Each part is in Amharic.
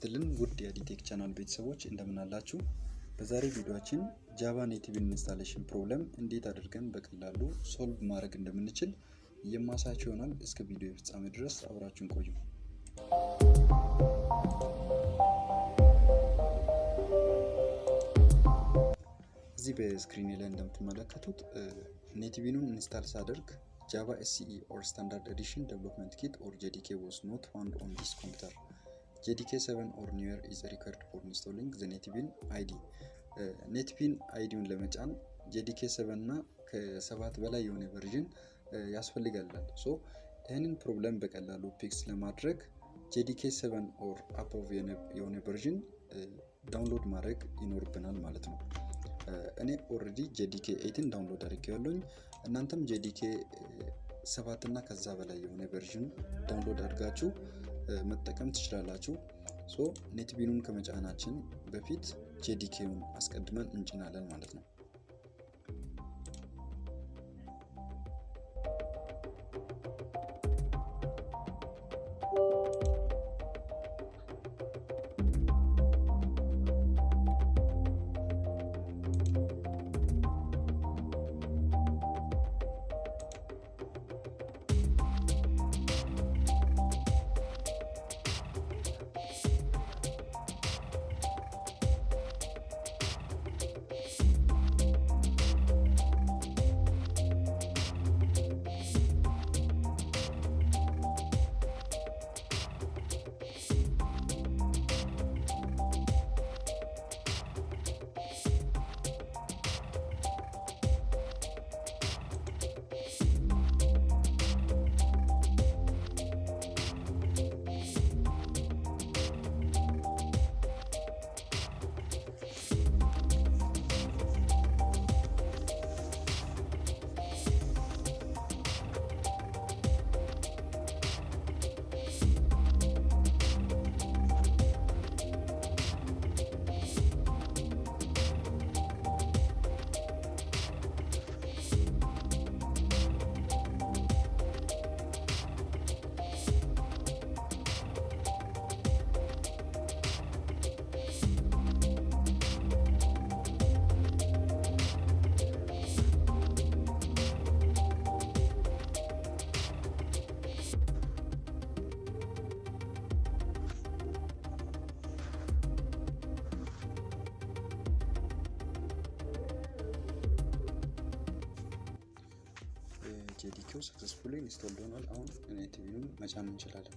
ይስጥልን ውድ የዲቴክ ቻናል ቤተሰቦች እንደምን አላችሁ? በዛሬ ቪዲዮአችን ጃቫ ኔቲቭ ኢንስታሌሽን ፕሮብለም እንዴት አድርገን በቀላሉ ሶልቭ ማድረግ እንደምንችል የማሳያችሁ ይሆናል። እስከ ቪዲዮ ፍጻሜ ድረስ አብራችሁን ቆዩ። እዚህ በስክሪን ላይ እንደምትመለከቱት ኔቲቭን ኢንስታል ሳደርግ Java SCE or Standard Edition Development Kit or JDK was not found on this computer. JDK 7 or newer is required for installing the Netbeans IDE. Netbeans IDE ለመጫን JDK 7 እና ከ7 በላይ የሆነ ቨርዥን ያስፈልጋል። ሶ ይሄንን ፕሮብለም በቀላሉ ፊክስ ለማድረግ JDK 7 or above የሆነ ቨርዥን ዳውንሎድ ማድረግ ይኖርብናል ማለት ነው። እኔ ኦሬዲ JDK 8 ዳውንሎድ አድርጌያለሁ። እናንተም JDK 7 እና ከዛ በላይ የሆነ ቨርዥን ዳውንሎድ አድርጋችሁ መጠቀም ትችላላችሁ። ሶ ኔትቢኑን ከመጫናችን በፊት JDK-ውን አስቀድመን እንጭናለን ማለት ነው። JDK successfully installed ሆኗል። አሁን ኔቲቭን መጫን እንችላለን።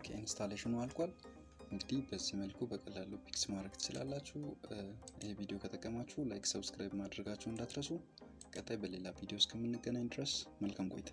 ኦኬ ኢንስታሌሽኑ አልቋል። እንግዲህ በዚህ መልኩ በቀላሉ ፒክስ ማድረግ ትችላላችሁ። ይሄ ቪዲዮ ከጠቀማችሁ ላይክ፣ ሰብስክራይብ ማድረጋችሁ እንዳትረሱ። ቀጣይ በሌላ ቪዲዮ እስከምንገናኝ ድረስ መልካም ቆይታ።